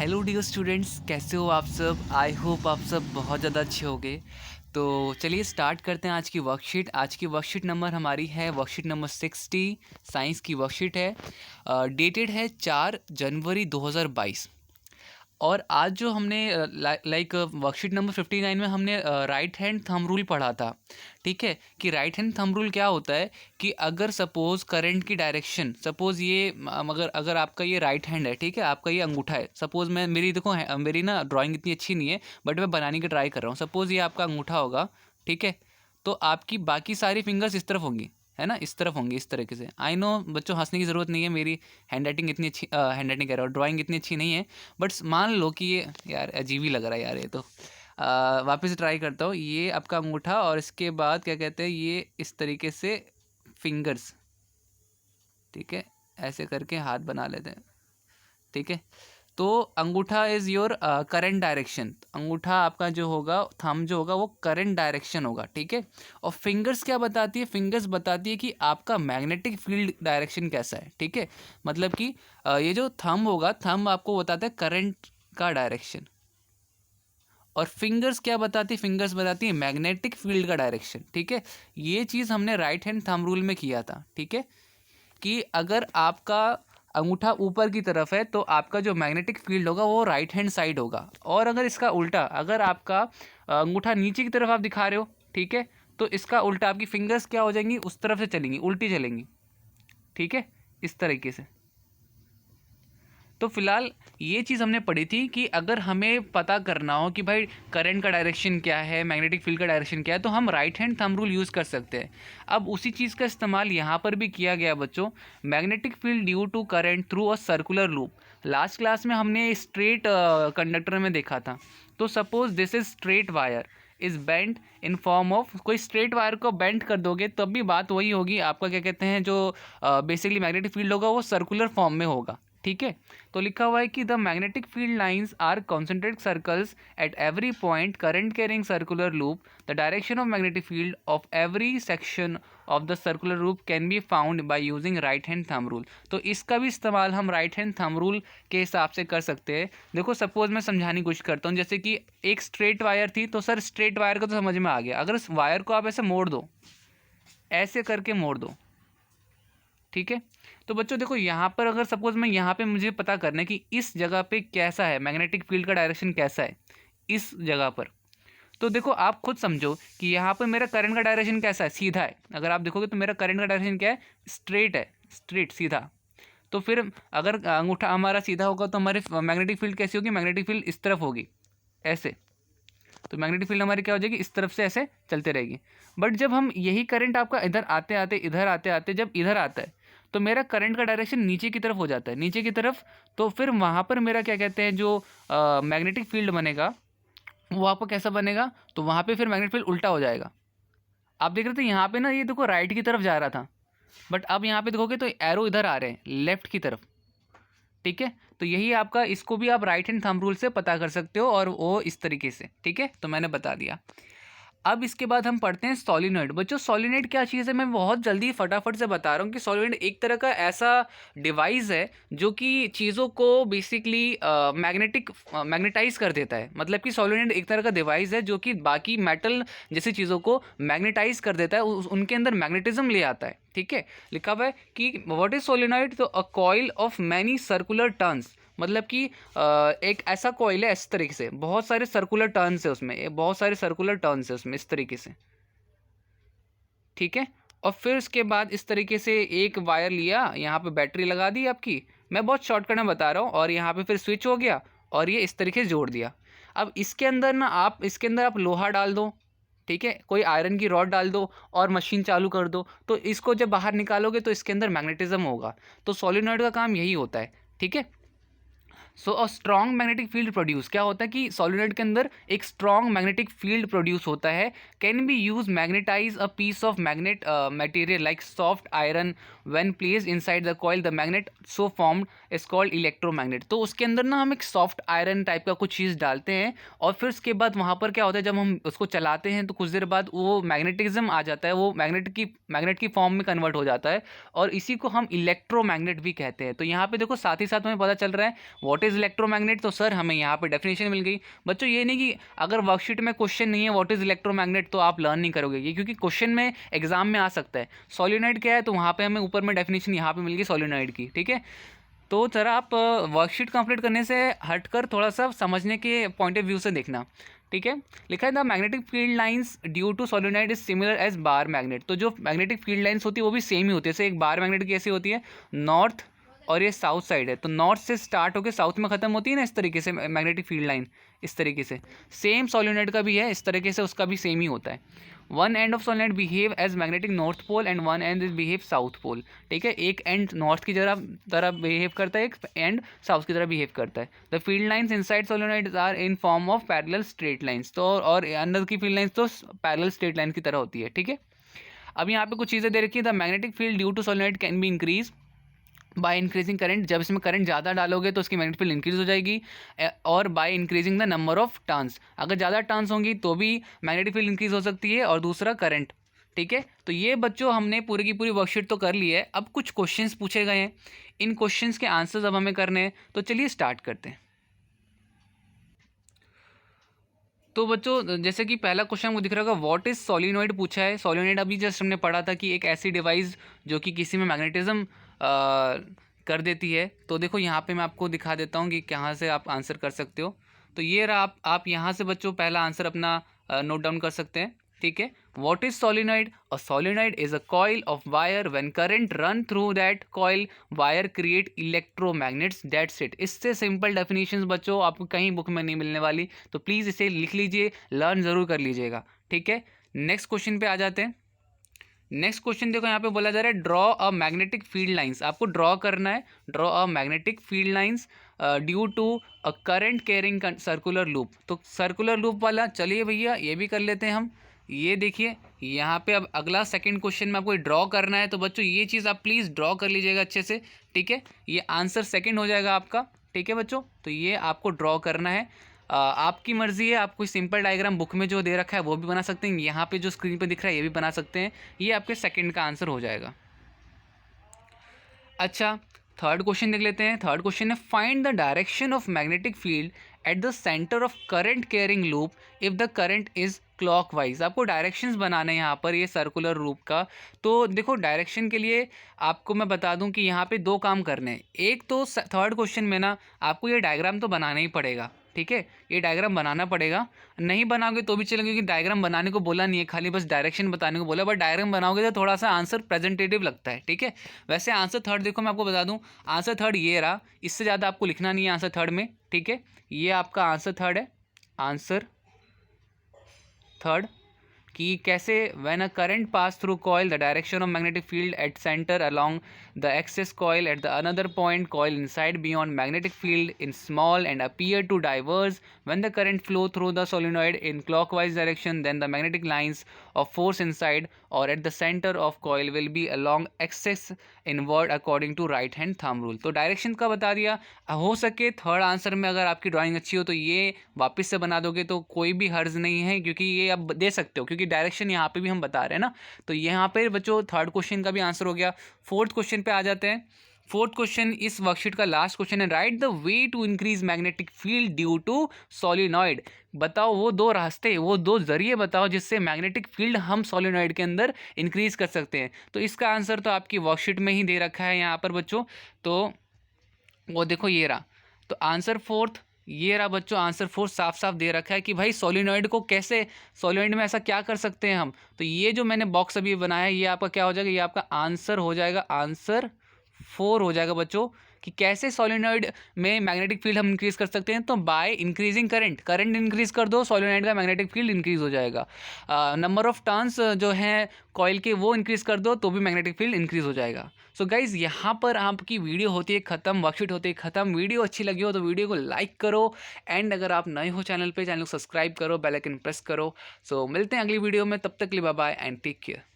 Hello dear students, कैसे हो आप सब। आई होप आप सब बहुत ज़्यादा अच्छे होंगे। तो चलिए स्टार्ट करते हैं आज की वर्कशीट। आज की वर्कशीट नंबर हमारी है वर्कशीट नंबर 60। साइंस की वर्कशीट है, डेटेड है 4 जनवरी 2022। और आज जो हमने लाइक वर्कशीट नंबर 59 में हमने राइट हैंड थंब रूल पढ़ा था। ठीक है, कि राइट हैंड थंब रूल क्या होता है कि अगर सपोज़ करंट की डायरेक्शन, सपोज़ ये अगर आपका ये राइट हैंड है, ठीक है, आपका ये अंगूठा है। सपोज़ मैं मेरी देखो मेरी ना ड्राइंग इतनी अच्छी नहीं है, बट मैं बनाने की ट्राई कर रहा हूँ। सपोज़ ये आपका अंगूठा होगा, ठीक है, तो आपकी बाकी सारी फिंगर्स इस तरफ होंगी, है ना, इस तरफ होंगी, इस तरीके से। आई नो बच्चों, हंसने की ज़रूरत नहीं है, मेरी हैंड राइटिंग इतनी अच्छी हैंड राइटिंग कह रहा हूँ, ड्राइंग इतनी अच्छी नहीं है। बट मान लो कि ये यार अजीब ही लग रहा है यार, ये तो वापस से ट्राई करता हूँ। ये आपका अंगूठा और इसके बाद क्या कहते हैं, ये इस तरीके से फिंगर्स, ठीक है, ऐसे करके हाथ बना लेते हैं। ठीक है, तो अंगूठा इज़ योर करंट डायरेक्शन। अंगूठा आपका जो होगा, थंब जो होगा, वो करंट डायरेक्शन होगा। ठीक है, और फिंगर्स क्या बताती है, फिंगर्स बताती है कि आपका मैग्नेटिक फील्ड डायरेक्शन कैसा है। ठीक है, मतलब कि ये जो थंब होगा, थंब आपको बताता है करंट का डायरेक्शन, और फिंगर्स क्या बताती है, फिंगर्स बताती है मैग्नेटिक फील्ड का डायरेक्शन। ठीक है, ये चीज़ हमने राइट हैंड थंब रूल में किया था। ठीक है, कि अगर आपका अंगूठा ऊपर की तरफ है तो आपका जो मैग्नेटिक फील्ड होगा वो राइट हैंड साइड होगा, और अगर इसका उल्टा, अगर आपका अंगूठा नीचे की तरफ आप दिखा रहे हो, ठीक है, तो इसका उल्टा आपकी फिंगर्स क्या हो जाएंगी, उस तरफ से चलेंगी, उल्टी चलेंगी। ठीक है, इस तरीके से। तो फिलहाल ये चीज़ हमने पढ़ी थी कि अगर हमें पता करना हो कि भाई करंट का डायरेक्शन क्या है, मैग्नेटिक फील्ड का डायरेक्शन क्या है, तो हम right hand thumb rule use कर सकते हैं। अब उसी चीज़ का इस्तेमाल यहाँ पर भी किया गया बच्चों। Magnetic field due to current through a circular loop. Last class में हमने स्ट्रेट कंडक्टर में देखा था। तो suppose this is straight wire is bent in form of, कोई स्ट्रेट वायर को बेंट कर दोगे तब भी बात वही होगी, आपका क्या कहते हैं जो बेसिकली मैग्नेटिक फील्ड होगा वो सर्कुलर फॉर्म में होगा। ठीक है, तो लिखा हुआ है कि the magnetic field lines are concentrated circles at every point current carrying circular loop. The direction of magnetic field of every section of the circular loop can be found by using right hand thumb rule. तो इसका भी इस्तेमाल हम right hand thumb rule के हिसाब से कर सकते हैं। देखो सपोज मैं समझाने की कोशिश करता हूँ, जैसे कि एक स्ट्रेट वायर थी, तो सर स्ट्रेट वायर का तो समझ में आ गया। अगर इस वायर को आप ऐसे मोड़ दो, ऐसे करके मोड़ दो, ठीक है, तो बच्चों देखो यहाँ पर अगर सपोज मैं यहाँ पे मुझे पता करना है कि इस जगह पे कैसा है मैग्नेटिक फील्ड का डायरेक्शन कैसा है इस जगह पर, तो देखो आप खुद समझो कि यहाँ पर मेरा करंट का डायरेक्शन कैसा है, सीधा है। अगर आप देखोगे तो मेरा करंट का डायरेक्शन क्या है, स्ट्रेट है, स्ट्रेट सीधा। तो फिर अगर अंगूठा हमारा सीधा होगा तो हमारी मैग्नेटिक फील्ड कैसी होगी, मैग्नेटिक फील्ड इस तरफ होगी, ऐसे। तो मैग्नेटिक फील्ड हमारी क्या हो जाएगी, इस तरफ से ऐसे चलते रहेगी। बट जब हम यही करंट आपका इधर आते आते, इधर आते आते जब इधर आता है, तो मेरा करंट का डायरेक्शन नीचे की तरफ हो जाता है, नीचे की तरफ। तो फिर वहाँ पर मेरा क्या कहते हैं जो मैग्नेटिक फील्ड बनेगा वो आपको कैसा बनेगा, तो वहाँ पे फिर मैग्नेटिक फील्ड उल्टा हो जाएगा। आप देख रहे थे यहाँ पे ना, ये देखो राइट की तरफ जा रहा था, बट अब यहाँ पे देखोगे तो एरो इधर आ रहे हैं, लेफ्ट की तरफ। ठीक है, तो यही आपका, इसको भी आप राइट हैंड थंब रूल से पता कर सकते हो, और वो इस तरीके से। ठीक है, तो मैंने बता दिया। अब इसके बाद हम पढ़ते हैं सोलिनॉइड। बच्चों सोलिनॉइड क्या चीज़ है, मैं बहुत जल्दी फटाफट से बता रहा हूँ कि सोलिनॉइड एक तरह का ऐसा डिवाइस है जो कि चीज़ों को बेसिकली मैग्नेटाइज कर देता है। मतलब कि सोलिनॉइड एक तरह का डिवाइस है जो कि बाकी मेटल जैसी चीज़ों को मैग्नेटाइज कर देता है, उनके अंदर मैग्नेटिज्म ले आता है। ठीक है, लिखा हुआ है कि व्हाट इज सोलिनॉइड, तो a coil of many circular turns. मतलब कि एक ऐसा कॉइल है, इस तरीके से बहुत सारे सर्कुलर टर्न्स है उसमें, बहुत सारे सर्कुलर टर्न्स है उसमें, इस तरीके से। ठीक है, और फिर उसके बाद इस तरीके से एक वायर लिया, यहाँ पे बैटरी लगा दी आपकी, मैं बहुत शॉर्टकट में बता रहा हूँ, और यहाँ पे फिर स्विच हो गया और ये इस तरीके से जोड़ दिया। अब इसके अंदर ना आप, इसके अंदर आप लोहा डाल दो, ठीक है, कोई आयरन की रॉड डाल दो और मशीन चालू कर दो, तो इसको जब बाहर निकालोगे तो इसके अंदर मैग्नेटिज्म होगा। तो सोलिनॉइड का काम यही होता है। ठीक है, so a strong magnetic field produce, क्या होता है कि सोलिनॉइड के अंदर एक स्ट्रॉन्ग मैग्नेटिक फील्ड प्रोड्यूस होता है। Can be use magnetize a piece of magnet material like soft iron when placed inside the coil, the magnet so formed is called electromagnet. तो उसके अंदर ना हम एक सॉफ्ट आयरन टाइप का कुछ चीज़ डालते हैं, और फिर उसके बाद वहाँ पर क्या होता है, जब हम उसको चलाते हैं तो कुछ देर बाद वो मैग्नेटिज्म आ जाता है, वो मैग्नेट की फॉर्म में कन्वर्ट हो जाता है, और इसी को हम इलेक्ट्रोमैग्नेट भी कहते हैं। तो यहाँ पे देखो साथ ही साथ हमें पता चल रहा है व्हाट व्हाट इज़ इलेक्ट्रोमैग्नेट, तो सर हमें यहाँ पे डेफिनेशन मिल गई। बच्चों ये नहीं कि अगर वर्कशीट में क्वेश्चन नहीं है व्हाट इज़ इलेक्ट्रोमैग्नेट तो आप लर्न नहीं करोगे, ये क्योंकि क्वेश्चन में एग्जाम में आ सकता है। सोलिनॉइड क्या है, तो वहाँ पे हमें ऊपर में डेफिनेशन यहाँ पे मिल गई सोलिनॉइड की, ठीक है। तो जरा आप वर्कशीट कंप्लीट करने से हटकर थोड़ा सा समझने के पॉइंट ऑफ व्यू से देखना, ठीक है। लिखा है the magnetic field lines due to solenoid is similar as bar magnet, तो जो मैग्नेटिक फील्ड लाइंस होती है वो भी सेम ही होती है। जैसे एक बार मैग्नेट की ऐसी होती है नॉर्थ और ये साउथ साइड है, तो नॉर्थ से स्टार्ट होकर साउथ में ख़त्म होती है ना, इस तरीके से मैग्नेटिक फील्ड लाइन, इस तरीके से सेम सोलिनॉइड का भी है, इस तरीके से उसका भी सेम ही होता है। One end of solenoid behave as magnetic north pole and one end behave south pole, ठीक है। एक एंड नॉर्थ की तरह बिहेव करता है, एक एंड साउथ की तरह बिहेव करता है। The field lines inside solenoid are in form of parallel straight lines, तो और अंदर की फील्ड लाइंस तो पैरेलल स्ट्रेट लाइन की तरह होती है, ठीक है। अब यहाँ पे कुछ चीज़ें दे रखी है। The magnetic field due to solenoid can be increase by increasing current, जब इसमें करंट ज़्यादा डालोगे तो उसकी मैग्नेटिक फील्ड इंक्रीज हो जाएगी, और by increasing the number of turns, अगर ज़्यादा टर्न्स होंगी तो भी मैग्नेटिक फील्ड इंक्रीज हो सकती है, और दूसरा करंट, ठीक है। तो ये बच्चों हमने पूरी की पूरी वर्कशीट तो कर ली है। अब कुछ क्वेश्चंस पूछे गए हैं, इन क्वेश्चंस के आंसर्स अब हमें करने हैं, तो चलिए स्टार्ट करते हैं। तो बच्चों जैसे कि पहला क्वेश्चन हमको दिख रहा होगा व्हाट इज सोलिनॉइड पूछा है। सोलिनॉइड अभी जस्ट हमने पढ़ा था कि एक ऐसी डिवाइस जो कि किसी में मैग्नेटिज्म कर देती है। तो देखो यहाँ पे मैं आपको दिखा देता हूँ कि कहाँ से आप आंसर कर सकते हो। तो ये रहा, आप यहाँ से बच्चों पहला आंसर अपना नोट डाउन कर सकते हैं, ठीक है। What is solenoid? A solenoid is a coil of wire when current run through that coil wire create electromagnets, that's it. इससे सिंपल डेफिनेशंस बच्चों आपको कहीं बुक में नहीं मिलने वाली, तो प्लीज़ इसे लिख लीजिए, लर्न ज़रूर कर लीजिएगा, ठीक है। नेक्स्ट क्वेश्चन पे आ जाते हैं। नेक्स्ट क्वेश्चन देखो यहाँ पे बोला जा रहा है draw a magnetic field lines, आपको ड्रॉ करना है, draw a magnetic field lines due to a current carrying circular loop. तो सर्कुलर लूप वाला चलिए भैया ये भी कर लेते हैं हम। ये देखिए यहाँ पे अब अगला सेकंड क्वेश्चन में आपको ड्रॉ करना है, तो बच्चों ये चीज़ आप प्लीज़ ड्रॉ कर लीजिएगा अच्छे से, ठीक है। ये आंसर सेकंड हो जाएगा आपका, ठीक है बच्चों। तो ये आपको ड्रॉ करना है, आपकी मर्ज़ी है, आप कोई सिंपल डायग्राम बुक में जो दे रखा है वो भी बना सकते हैं, यहाँ पे जो स्क्रीन पे दिख रहा है ये भी बना सकते हैं। ये आपके सेकंड का आंसर हो जाएगा। अच्छा, थर्ड क्वेश्चन देख लेते हैं। थर्ड क्वेश्चन है find the direction of magnetic field eight the centre of current carrying loop if the current is clockwise. आपको डायरेक्शंस बनाना है यहाँ पर ये सर्कुलर लूप का। तो देखो डायरेक्शन के लिए आपको मैं बता दूं कि यहाँ पे दो काम करने हैं। एक तो थर्ड क्वेश्चन में ना आपको ये डायग्राम तो बनाना ही पड़ेगा, ठीक है। ये डायग्राम बनाना पड़ेगा, नहीं बनाओगे तो भी चलेगा, क्योंकि डायग्राम बनाने को बोला नहीं है, खाली बस डायरेक्शन बताने को बोला। बट डायग्राम बनाओगे तो थोड़ा सा आंसर प्रेजेंटेटिव लगता है, ठीक है। वैसे आंसर थर्ड देखो मैं आपको बता दूं, आंसर थर्ड ये रहा, इससे ज़्यादा आपको लिखना नहीं है आंसर थर्ड में, ठीक है। ये आपका आंसर थर्ड है, आंसर थर्ड कि कैसे when a current pass through coil the direction of magnetic field at centre along the axis coil at the another point coil inside beyond magnetic field in small and appear to diverse when the current flow through the solenoid in clockwise direction then the magnetic lines of force inside और at the centre of coil will be along axis inward according to right hand thumb rule. तो direction का बता दिया। हो सके third answer में अगर आपकी ड्राइंग अच्छी हो तो ये वापस से बना दोगे तो कोई भी हर्ज नहीं है, क्योंकि ये आप दे सकते हो, क्योंकि डायरेक्शन यहाँ पे भी हम बता रहे हैं ना। तो यहाँ पे बच्चों थर्ड क्वेश्चन का भी आंसर हो गया। फोर्थ क्वेश्चन पे आ जाते हैं। फोर्थ क्वेश्चन इस वर्कशीट का लास्ट क्वेश्चन है write the way to increase magnetic field due to solenoid. बताओ वो दो रास्ते, वो दो जरिए बताओ जिससे मैग्नेटिक फील्ड हम सोलिनॉइड के अंदर इंक्रीज कर सकते हैं। तो इसका आंसर तो आपकी वर्कशीट में ही दे रखा है यहाँ पर बच्चों। तो वो देखो ये रहा, तो आंसर फोर्थ ये रहा बच्चों, आंसर फोर्थ साफ साफ दे रखा है कि भाई सोलिनॉइड को कैसे, सोलिनॉइड में ऐसा क्या कर सकते हैं हम। तो ये जो मैंने बॉक्स अभी बनाया है ये आपका क्या हो जाएगा, ये आपका आंसर हो जाएगा, आंसर 4 हो जाएगा बच्चों। कि कैसे सोलिनॉइड में मैग्नेटिक फील्ड हम इंक्रीज कर सकते हैं, तो bye increasing current, current increase कर दो सोलिनॉइड का मैग्नेटिक फील्ड इंक्रीज हो जाएगा। नंबर ऑफ टर्न्स जो हैं कॉइल के वो इंक्रीज कर दो तो भी मैग्नेटिक फील्ड इंक्रीज हो जाएगा। सो गाइज यहाँ पर आपकी वीडियो होती है ख़त्म, वर्कशीट होती है ख़त्म। वीडियो अच्छी लगी हो तो वीडियो को लाइक करो, एंड अगर आप नए हो चैनल पे, चैनल को सब्सक्राइब करो, बेल आइकन प्रेस करो। सो मिलते हैं अगली वीडियो में, तब तक के लिए bye bye and take care.